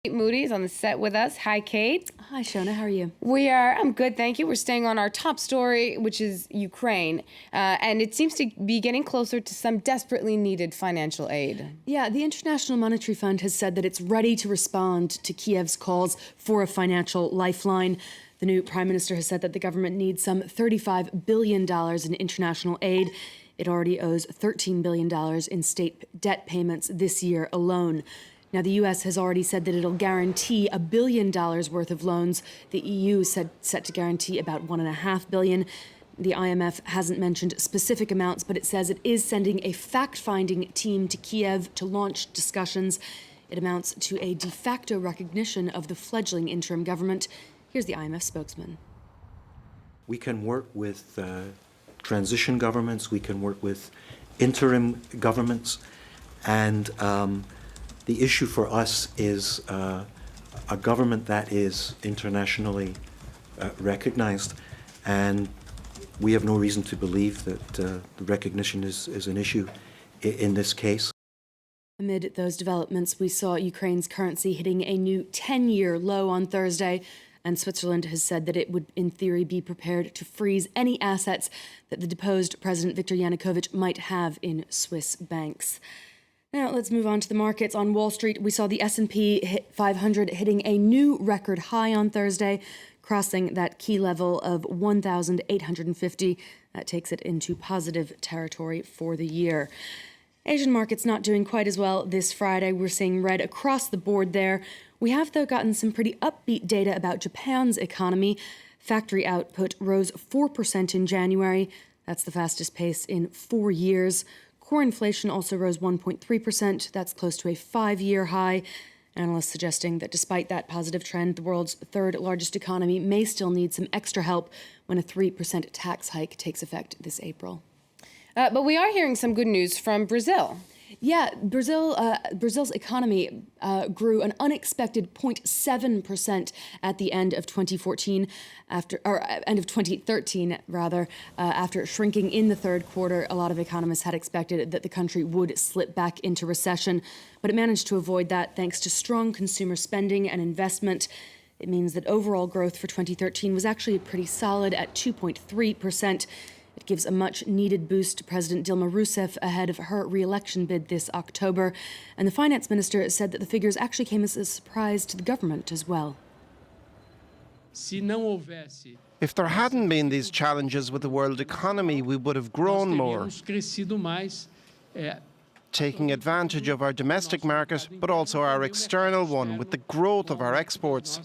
Kate Moody is on the set with us. Hi, Kate. Hi, Shona. How are you? I'm good, thank you. We're staying on our top story, which is Ukraine. And it seems to be getting closer to some desperately needed financial aid. Yeah, the International Monetary Fund has said that it's ready to respond to Kiev's calls for a financial lifeline. The new prime minister has said that the government needs some $35 billion in international aid. It already owes $13 billion in state debt payments this year alone. Now, the U.S. has already said that it'll guarantee $1 billion worth of loans. The EU said set to guarantee about $1.5 billion. The IMF hasn't mentioned specific amounts, but it says it is sending a fact-finding team to Kiev to launch discussions. It amounts to a de facto recognition of the fledgling interim government. Here's the IMF spokesman. We can work with transition governments, we can work with interim governments, and the issue for us is a government that is internationally recognized, and we have no reason to believe that the recognition is an issue in this case. Amid those developments, we saw Ukraine's currency hitting a new 10-year low on Thursday, and Switzerland has said that it would, in theory, be prepared to freeze any assets that the deposed President Viktor Yanukovych might have in Swiss banks. Now, let's move on to the markets. On Wall Street, we saw the S&P 500 hitting a new record high on Thursday, crossing that key level of 1,850. That takes it into positive territory for the year. Asian markets not doing quite as well this Friday. We're seeing red across the board there. We have, though, gotten some pretty upbeat data about Japan's economy. Factory output rose 4% in January. That's the fastest pace in 4 years. Core inflation also rose 1.3%. That's close to a 5-year high. Analysts suggesting that despite that positive trend, the world's third largest economy may still need some extra help when a 3% tax hike takes effect this April. But we are hearing some good news from Brazil. Yeah, Brazil's economy grew an unexpected 0.7% at the end of 2013, after shrinking in the third quarter. A lot of economists had expected that the country would slip back into recession, but it managed to avoid that thanks to strong consumer spending and investment. It means that overall growth for 2013 was actually pretty solid at 2.3%. It gives a much-needed boost to President Dilma Rousseff ahead of her re-election bid this October. And the finance minister said that the figures actually came as a surprise to the government as well. If there hadn't been these challenges with the world economy, we would have grown more, taking advantage of our domestic market, but also our external one, with the growth of our exports.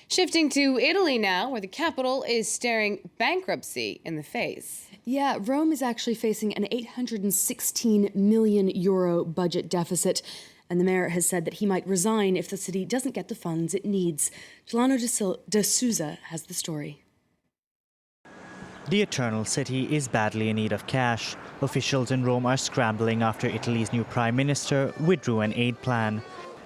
Shifting to Italy now, where the capital is staring bankruptcy in the face. Yeah, Rome is actually facing an €816 million budget deficit, and the mayor has said that he might resign if the city doesn't get the funds it needs. Delano de Souza has the story. The Eternal City is badly in need of cash. Officials in Rome are scrambling after Italy's new prime minister withdrew an aid plan.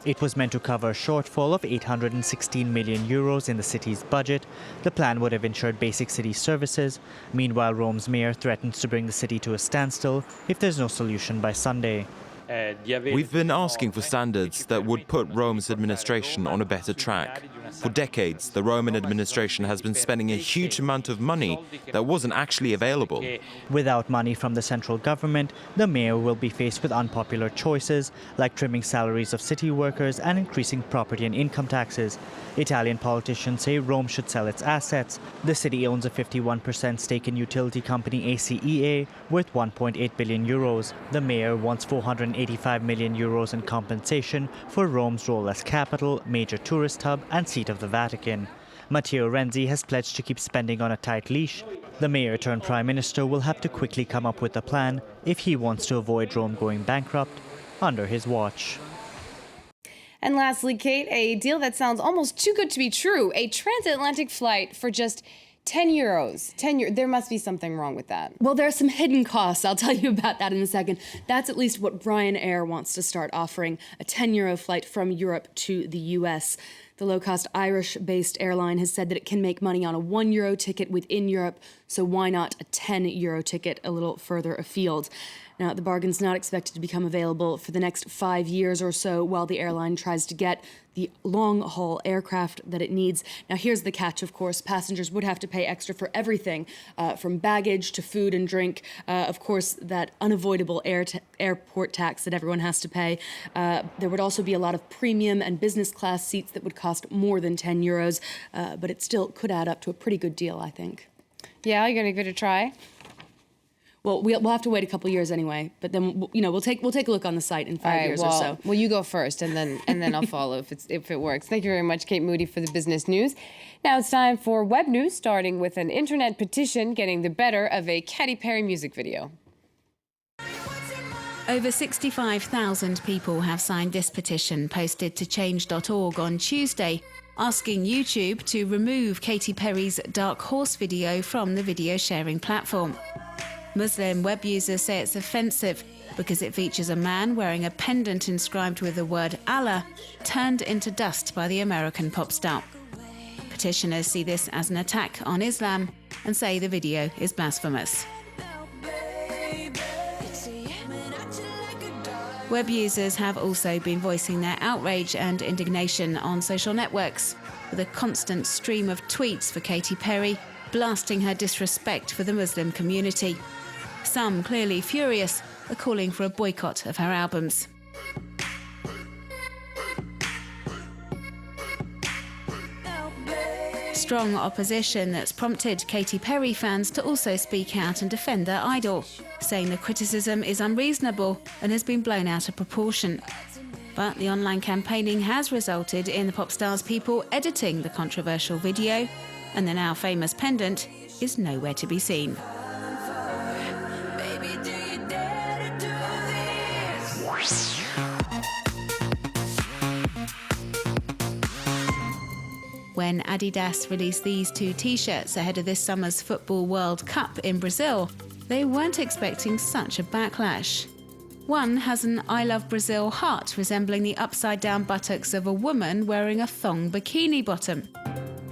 It was meant to cover a shortfall of €816 million in the city's budget. The plan would have ensured basic city services. Meanwhile, Rome's mayor threatens to bring the city to a standstill if there's no solution by Sunday. We've been asking for standards that would put Rome's administration on a better track. For decades, the Roman administration has been spending a huge amount of money that wasn't actually available. Without money from the central government, the mayor will be faced with unpopular choices, like trimming salaries of city workers and increasing property and income taxes. Italian politicians say Rome should sell its assets. The city owns a 51% stake in utility company ACEA, worth €1.8 billion. The mayor wants €485 million in compensation for Rome's role as capital, major tourist hub and seat of the Vatican. Matteo Renzi has pledged to keep spending on a tight leash. The mayor turned prime minister will have to quickly come up with a plan if he wants to avoid Rome going bankrupt under his watch. And lastly, Kate, a deal that sounds almost too good to be true. A transatlantic flight for just €10. There must be something wrong with that. Well, there are some hidden costs. I'll tell you about that in a second. That's at least what Ryanair wants to start offering, a €10 flight from Europe to the US. The low-cost Irish-based airline has said that it can make money on a €1 ticket within Europe, so why not a €10 ticket a little further afield? Now, the bargain's not expected to become available for the next 5 years or so while the airline tries to get the long-haul aircraft that it needs. Now, here's the catch, of course. Passengers would have to pay extra for everything, from baggage to food and drink. Of course, that unavoidable airport tax that everyone has to pay. There would also be a lot of premium and business class seats that would cost more than €10, but it still could add up to a pretty good deal, I think. Yeah, you're going to give it a try? Well, we'll have to wait a couple years anyway, but then we'll take a look on the site in 5 years or so. Well, you go first, and then I'll follow if it works. Thank you very much, Kate Moody, for the business news. Now it's time for web news, starting with an internet petition getting the better of a Katy Perry music video. Over 65,000 people have signed this petition, posted to change.org on Tuesday, asking YouTube to remove Katy Perry's Dark Horse video from the video sharing platform. Muslim web users say it's offensive because it features a man wearing a pendant inscribed with the word Allah, turned into dust by the American pop star. Petitioners see this as an attack on Islam and say the video is blasphemous. Web users have also been voicing their outrage and indignation on social networks, with a constant stream of tweets for Katy Perry, blasting her disrespect for the Muslim community. Some, clearly furious, are calling for a boycott of her albums. Strong opposition that's prompted Katy Perry fans to also speak out and defend their idol, saying the criticism is unreasonable and has been blown out of proportion. But the online campaigning has resulted in the pop star's people editing the controversial video, and the now famous pendant is nowhere to be seen. When Adidas released these two t-shirts ahead of this summer's Football World Cup in Brazil, they weren't expecting such a backlash. One has an I Love Brazil heart resembling the upside-down buttocks of a woman wearing a thong bikini bottom.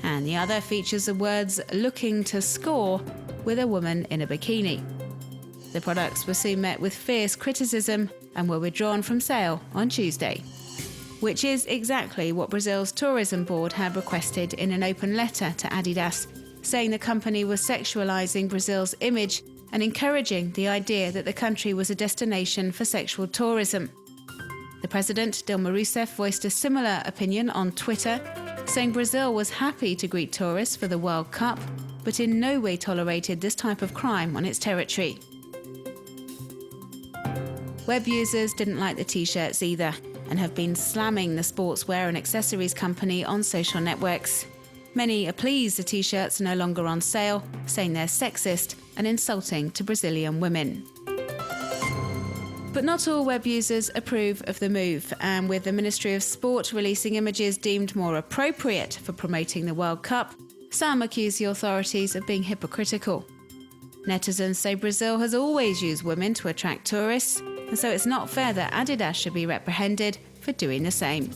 And the other features the words "looking to score" with a woman in a bikini. The products were soon met with fierce criticism and were withdrawn from sale on Tuesday. Which is exactly what Brazil's tourism board had requested in an open letter to Adidas, saying the company was sexualizing Brazil's image and encouraging the idea that the country was a destination for sexual tourism. The president, Dilma Rousseff, voiced a similar opinion on Twitter, saying Brazil was happy to greet tourists for the World Cup, but in no way tolerated this type of crime on its territory. Web users didn't like the t-shirts either, and have been slamming the sportswear and accessories company on social networks. Many are pleased the t-shirts are no longer on sale, saying they're sexist and insulting to Brazilian women. But not all web users approve of the move, and with the Ministry of Sport releasing images deemed more appropriate for promoting the World Cup, some accuse the authorities of being hypocritical. Netizens say Brazil has always used women to attract tourists, and so it's not fair that Adidas should be reprehended for doing the same.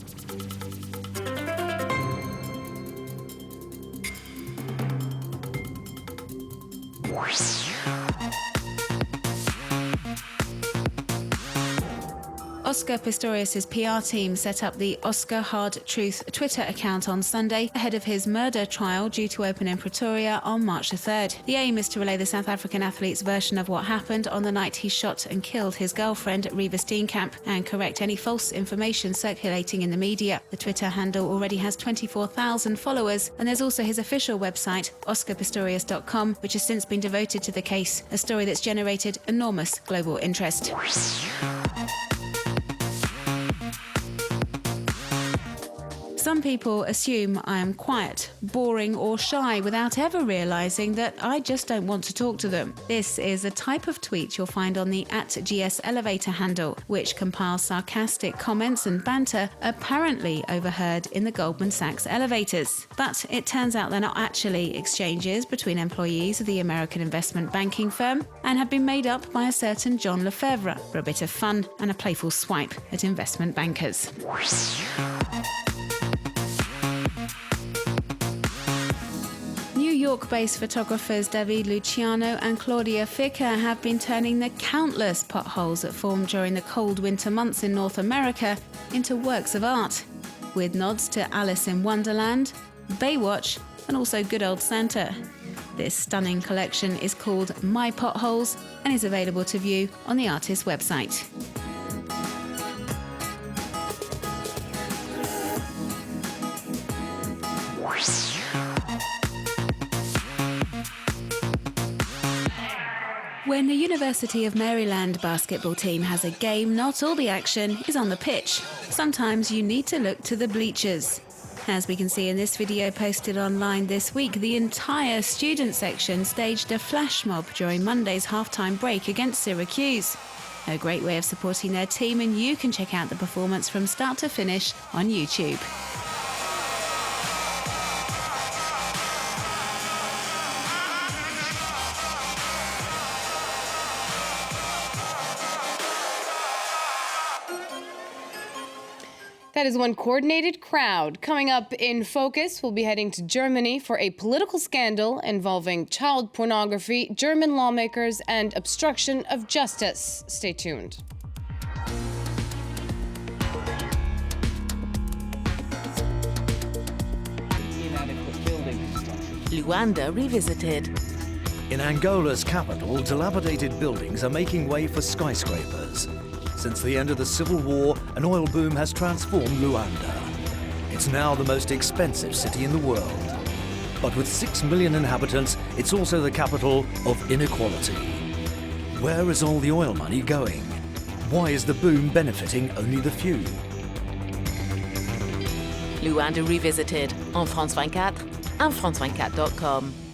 Oscar Pistorius' PR team set up the Oscar Hard Truth Twitter account on Sunday ahead of his murder trial due to open in Pretoria on March the 3rd. The aim is to relay the South African athlete's version of what happened on the night he shot and killed his girlfriend, Reeva Steenkamp, and correct any false information circulating in the media. The Twitter handle already has 24,000 followers, and there's also his official website, oscarpistorius.com, which has since been devoted to the case, a story that's generated enormous global interest. Some people assume I am quiet, boring or shy without ever realising that I just don't want to talk to them. This is a type of tweet you'll find on the @GSElevator handle, which compiles sarcastic comments and banter apparently overheard in the Goldman Sachs elevators. But it turns out they're not actually exchanges between employees of the American investment banking firm and have been made up by a certain John Lefebvre for a bit of fun and a playful swipe at investment bankers. York-based photographers David Luciano and Claudia Ficker have been turning the countless potholes that formed during the cold winter months in North America into works of art, with nods to Alice in Wonderland, Baywatch, and also good old Santa. This stunning collection is called My Potholes and is available to view on the artist's website. When the University of Maryland basketball team has a game, not all the action is on the pitch. Sometimes you need to look to the bleachers. As we can see in this video posted online this week, the entire student section staged a flash mob during Monday's halftime break against Syracuse. A great way of supporting their team, and you can check out the performance from start to finish on YouTube. That is one coordinated crowd. Coming up in focus, we'll be heading to Germany for a political scandal involving child pornography, German lawmakers, and obstruction of justice. Stay tuned. Luanda Revisited. In Angola's capital, dilapidated buildings are making way for skyscrapers. Since the end of the civil war, an oil boom has transformed Luanda. It's now the most expensive city in the world. But with 6 million inhabitants, it's also the capital of inequality. Where is all the oil money going? Why is the boom benefiting only the few? Luanda Revisited on France 24 and France24.com.